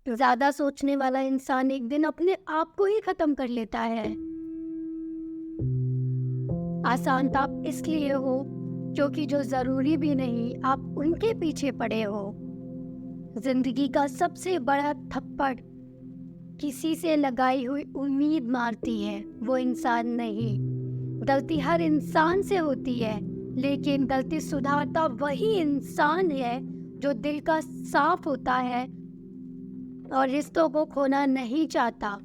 ज्यादा सोचने वाला इंसान एक दिन अपने आप को ही खत्म कर लेता है। आसान आप इसलिए हो क्योंकि जो जरूरी भी नहीं आप उनके पीछे पड़े हो। जिंदगी का सबसे बड़ा थप्पड़ किसी से लगाई हुई उम्मीद मारती है, वो इंसान नहीं। गलती हर इंसान से होती है, लेकिन गलती सुधारता वही इंसान है जो दिल का साफ होता है और रिश्तों को खोना नहीं चाहता।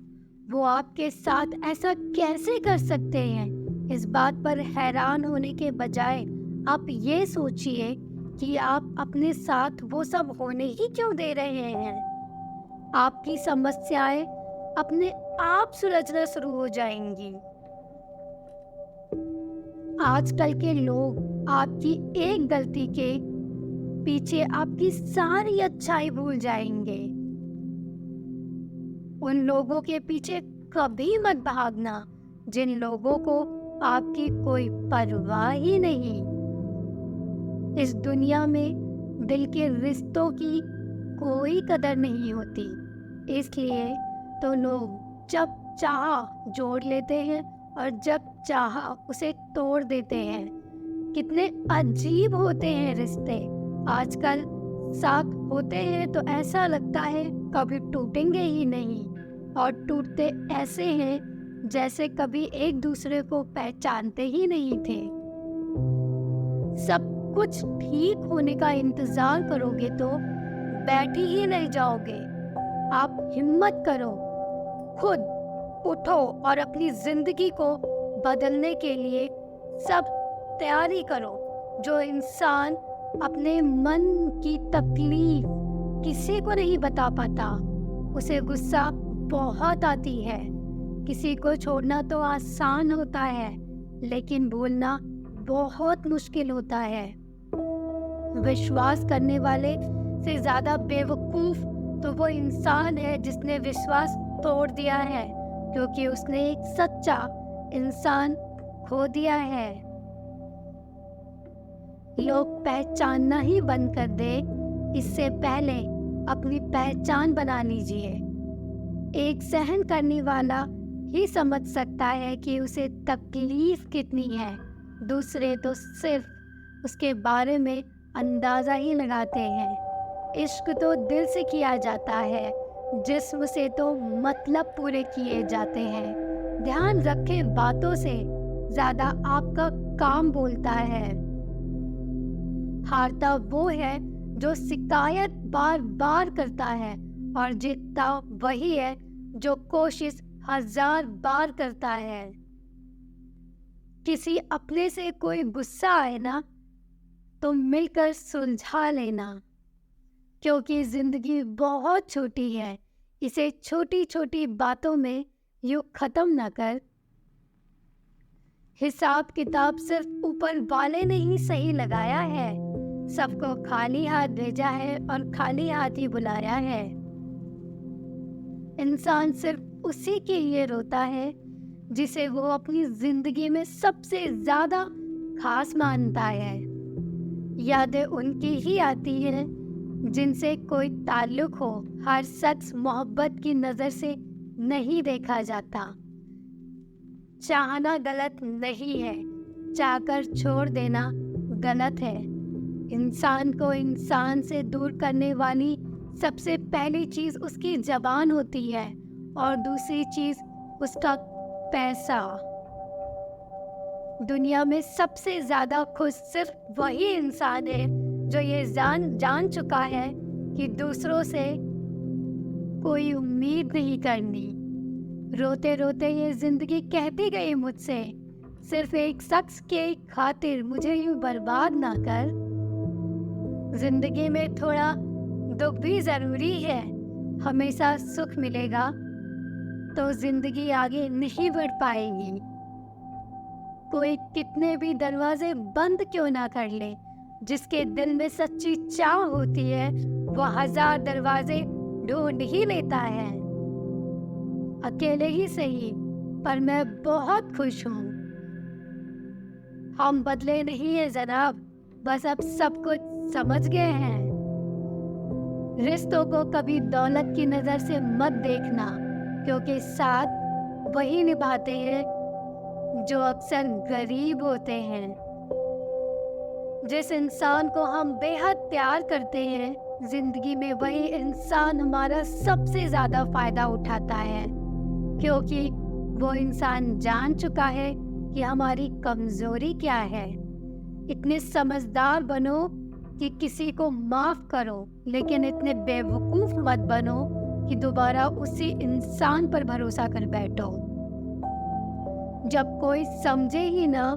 वो आपके साथ ऐसा कैसे कर सकते हैं? इस बात पर हैरान होने के बजाय आप ये सोचिए कि आप अपने साथ वो सब होने ही क्यों दे रहे हैं। आपकी समस्याएं अपने आप सुलझना शुरू हो जाएंगी। आजकल के लोग आपकी एक गलती के पीछे आपकी सारी अच्छाई भूल जाएंगे। उन लोगों के पीछे कभी मत भागना जिन लोगों को आपकी कोई परवाह ही नहीं। इस दुनिया में दिल के रिश्तों की कोई कदर नहीं होती, इसलिए तो लोग जब चाहा जोड़ लेते हैं और जब चाहा उसे तोड़ देते हैं। कितने अजीब होते हैं रिश्ते। आजकल साथ होते हैं तो ऐसा लगता है कभी टूटेंगे ही नहीं, और टूटते ऐसे हैं जैसे कभी एक दूसरे को पहचानते ही नहीं थे। सब कुछ ठीक होने का इंतजार करोगे तो बैठ ही नहीं जाओगे। आप हिम्मत करो, खुद उठो और अपनी जिंदगी को बदलने के लिए सब तैयारी करो। जो इंसान अपने मन की तकलीफ किसी को नहीं बता पाता, उसे गुस्सा बहुत आती है। किसी को छोड़ना तो आसान होता है, लेकिन भूलना बहुत मुश्किल होता है। विश्वास करने वाले से ज्यादा बेवकूफ तो वो इंसान है जिसने विश्वास तोड़ दिया है, क्योंकि उसने एक सच्चा इंसान खो दिया है। लोग पहचानना ही बंद कर दे, इससे पहले अपनी पहचान बना लीजिए। एक सहन करने वाला ही समझ सकता है कि उसे तकलीफ कितनी है। दूसरे तो सिर्फ उसके बारे में अंदाजा ही लगाते हैं। इश्क तो दिल से किया जाता है, जिस्म से तो मतलब पूरे किए जाते हैं। ध्यान रखें, बातों से ज्यादा आपका काम बोलता है। हारता वो है जो शिकायत बार बार करता है, और जीतता वही है जो कोशिश 1000 बार करता है। किसी अपने से कोई गुस्सा आए ना तो मिलकर सुलझा लेना, क्योंकि जिंदगी बहुत छोटी है। इसे छोटी छोटी बातों में यूं खत्म न कर। हिसाब किताब सिर्फ ऊपर वाले ने ही सही लगाया है। सबको खाली हाथ भेजा है और खाली हाथ ही बुलाया है। इंसान सिर्फ उसी के लिए रोता है जिसे वो अपनी जिंदगी में सबसे ज्यादा खास मानता है। यादें उनकी ही आती हैं जिनसे कोई ताल्लुक हो। हर शख्स मोहब्बत की नजर से नहीं देखा जाता। चाहना गलत नहीं है, चाहकर छोड़ देना गलत है। इंसान को इंसान से दूर करने वाली सबसे पहली चीज उसकी जबान होती है, और दूसरी चीज उसका पैसा। दुनिया में सबसे ज्यादा खुश सिर्फ वही इंसान है जो ये जान चुका है कि दूसरों से कोई उम्मीद नहीं करनी। रोते रोते ये जिंदगी कहती गई मुझसे, सिर्फ एक शख्स के खातिर मुझे यूं बर्बाद ना कर। जिंदगी में थोड़ा दुख भी जरूरी है। हमेशा सुख मिलेगा तो जिंदगी आगे नहीं बढ़ पाएगी। कोई कितने भी दरवाजे बंद क्यों ना कर ले, जिसके दिल में सच्ची चाह होती है वो 1000 दरवाजे ढूंढ ही लेता है। अकेले ही सही, पर मैं बहुत खुश हूँ। हम बदले नहीं है जनाब, बस अब सब कुछ समझ गए हैं। रिश्तों को कभी दौलत की नज़र से मत देखना, क्योंकि साथ वही निभाते हैं जो अक्सर गरीब होते हैं। जिस इंसान को हम बेहद प्यार करते हैं, जिंदगी में वही इंसान हमारा सबसे ज़्यादा फ़ायदा उठाता है, क्योंकि वो इंसान जान चुका है कि हमारी कमज़ोरी क्या है। इतने समझदार बनो कि किसी को माफ़ करो, लेकिन इतने बेवकूफ़ मत बनो कि दोबारा उसी इंसान पर भरोसा कर बैठो। जब कोई समझे ही ना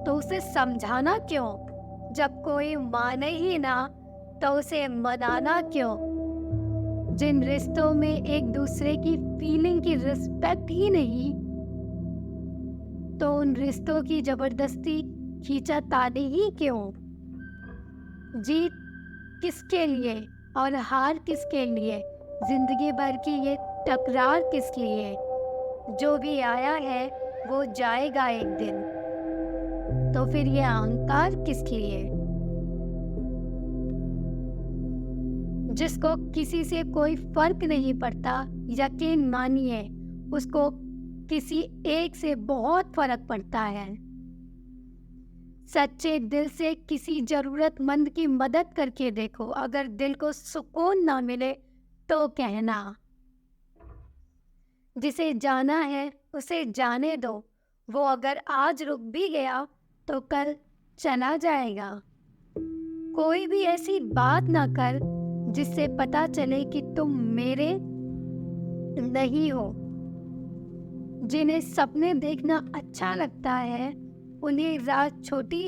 तो उसे समझाना क्यों? जब कोई माने ही ना तो उसे मनाना क्यों? जिन रिश्तों में एक दूसरे की फीलिंग की रिस्पेक्ट ही नहीं, तो उन रिश्तों की जबरदस्ती खींचातानी ही क्यों? जीत किसके लिए और हार किसके लिए? जिंदगी भर की ये टकरार किस लिए? जो भी आया है वो जाएगा एक दिन, तो फिर ये अहंकार किसके लिए? जिसको किसी से कोई फर्क नहीं पड़ता, यकीन मानिए उसको किसी एक से बहुत फर्क पड़ता है। सच्चे दिल से किसी जरूरतमंद की मदद करके देखो, अगर दिल को सुकून ना मिले तो कहना। जिसे जाना है उसे जाने दो, वो अगर आज रुक भी गया तो कल चला जाएगा। कोई भी ऐसी बात ना कर जिससे पता चले कि तुम मेरे नहीं हो। जिन्हें सपने देखना अच्छा लगता है उन्हें रात छोटी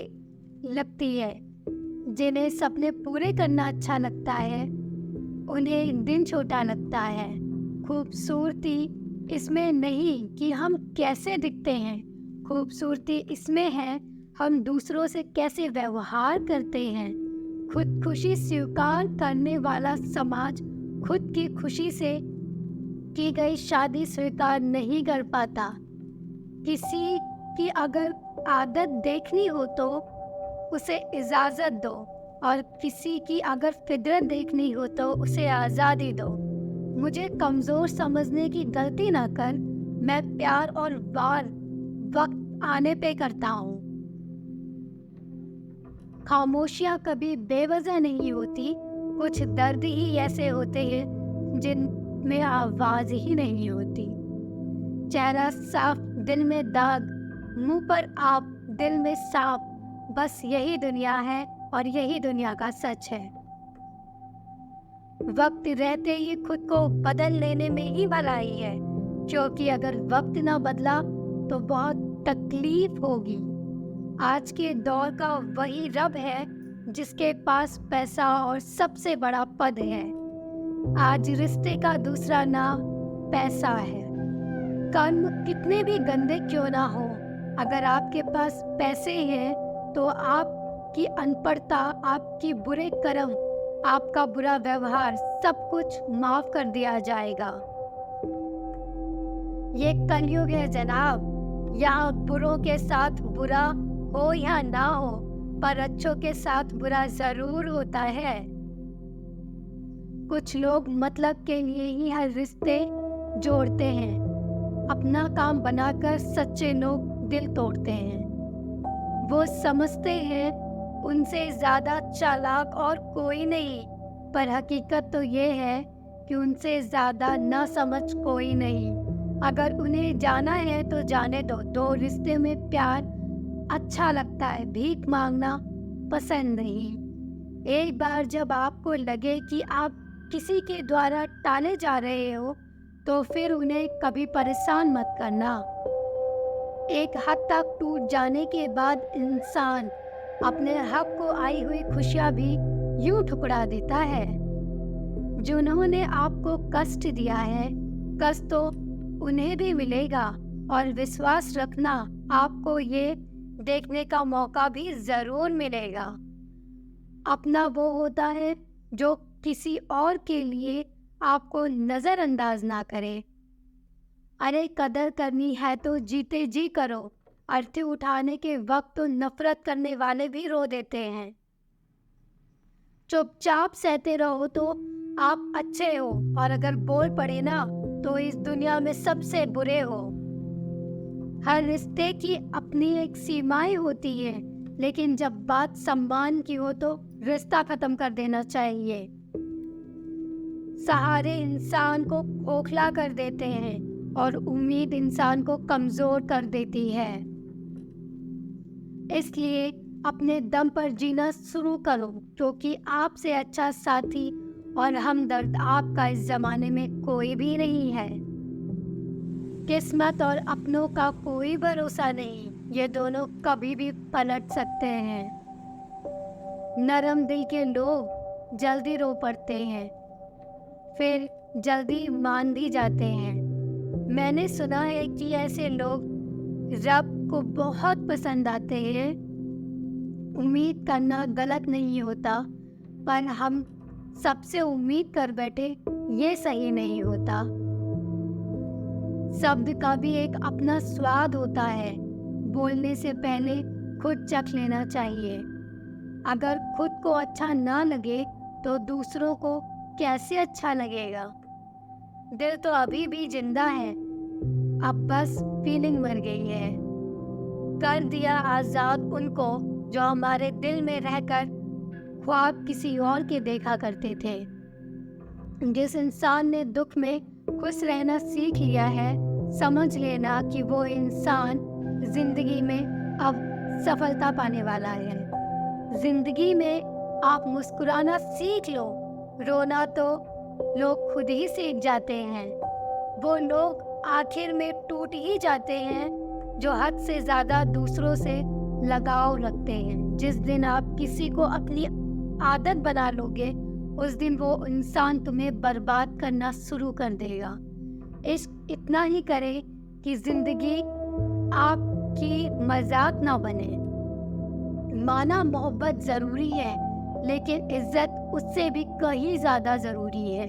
लगती है, जिन्हें सपने पूरे करना अच्छा लगता है उन्हें दिन छोटा लगता है। खूबसूरती इसमें नहीं कि हम कैसे दिखते हैं, खूबसूरती इसमें है हम दूसरों से कैसे व्यवहार करते हैं। खुदकुशी स्वीकार करने वाला समाज खुद की खुशी से की गई शादी स्वीकार नहीं कर पाता। किसी की अगर आदत देखनी हो तो उसे इजाज़त दो, और किसी की अगर फितरत देखनी हो तो उसे आज़ादी दो। मुझे कमज़ोर समझने की गलती ना कर, मैं प्यार और वार वक्त आने पे करता हूँ। खामोशियाँ कभी बेवजह नहीं होती, कुछ दर्द ही ऐसे होते हैं जिनमें आवाज़ ही नहीं होती। चेहरा साफ दिल में दाग, मुंह पर आप दिल में सांप, बस यही दुनिया है और यही दुनिया का सच है। वक्त रहते ही खुद को बदल लेने में ही भलाई है, क्योंकि अगर वक्त ना बदला तो बहुत तकलीफ होगी। आज के दौर का वही रब है जिसके पास पैसा और सबसे बड़ा पद है। आज रिश्ते का दूसरा नाम पैसा है। कर्म कितने भी गंदे क्यों ना हो, अगर आपके पास पैसे हैं तो आपकी अनपढ़ता, आपकी बुरे कर्म, आपका बुरा व्यवहार सब कुछ माफ कर दिया जाएगा। ये कलयुग है जनाब, यहाँ बुरों के साथ बुरा हो या ना हो, पर अच्छों के साथ बुरा जरूर होता है। कुछ लोग मतलब के लिए ही हर रिश्ते जोड़ते हैं, अपना काम बनाकर सच्चे लोग दिल तोड़ते हैं। वो समझते हैं उनसे ज़्यादा चालाक और कोई नहीं, पर हकीकत तो ये है कि उनसे ज़्यादा ना समझ कोई नहीं। अगर उन्हें जाना है तो जाने दो। दो रिश्ते में प्यार अच्छा लगता है, भीख मांगना पसंद नहीं। एक बार जब आपको लगे कि आप किसी के द्वारा टाले जा रहे हो तो फिर उन्हें कभी परेशान मत करना। एक हद तक टूट जाने के बाद इंसान अपने हक को आई हुई खुशियां भी यूं ठुकरा देता है। जिन्होंने आपको कष्ट दिया है, कष्ट तो उन्हें भी मिलेगा, और विश्वास रखना आपको ये देखने का मौका भी जरूर मिलेगा। अपना वो होता है जो किसी और के लिए आपको नजरअंदाज ना करे। अरे कदर करनी है तो जीते जी करो, अर्थी उठाने के वक्त तो नफरत करने वाले भी रो देते हैं। चुपचाप सहते रहो तो आप अच्छे हो, और अगर बोल पड़े ना तो इस दुनिया में सबसे बुरे हो। हर रिश्ते की अपनी एक सीमाएं होती है, लेकिन जब बात सम्मान की हो तो रिश्ता खत्म कर देना चाहिए। सहारे इंसान को खोखला कर देते हैं और उम्मीद इंसान को कमजोर कर देती है। इसलिए अपने दम पर जीना शुरू करो, क्योंकि आपसे अच्छा साथी और हमदर्द आपका इस जमाने में कोई भी नहीं है। किस्मत और अपनों का कोई भरोसा नहीं, ये दोनों कभी भी पलट सकते हैं। नरम दिल के लोग जल्दी रो पड़ते हैं, फिर जल्दी मान भी जाते हैं। मैंने सुना है कि ऐसे लोग रब को बहुत पसंद आते हैं। उम्मीद करना गलत नहीं होता, पर हम सबसे उम्मीद कर बैठे ये सही नहीं होता। शब्द का भी एक अपना स्वाद होता है, बोलने से पहले खुद चख लेना चाहिए। अगर खुद को अच्छा ना लगे तो दूसरों को कैसे अच्छा लगेगा। दिल तो अभी भी जिंदा है, अब बस फीलिंग मर गई है। कर दिया आजाद उनको जो हमारे दिल में रहकर ख्वाब किसी और के देखा करते थे। जिस इंसान ने दुख में खुश रहना सीख लिया है, समझ लेना कि वो इंसान जिंदगी में अब सफलता पाने वाला है। जिंदगी में आप मुस्कुराना सीख लो, रोना तो लोग खुद ही सीख जाते हैं। वो लोग आखिर में टूट ही जाते हैं जो हद से ज़्यादा दूसरों से लगाव रखते हैं। जिस दिन आप किसी को अपनी आदत बना लोगे, उस दिन वो इंसान तुम्हें बर्बाद करना शुरू कर देगा। इश्क इतना ही करे कि जिंदगी आपकी मजाक ना बने। माना मोहब्बत ज़रूरी है, लेकिन इज्जत उससे भी कहीं ज़्यादा ज़रूरी है।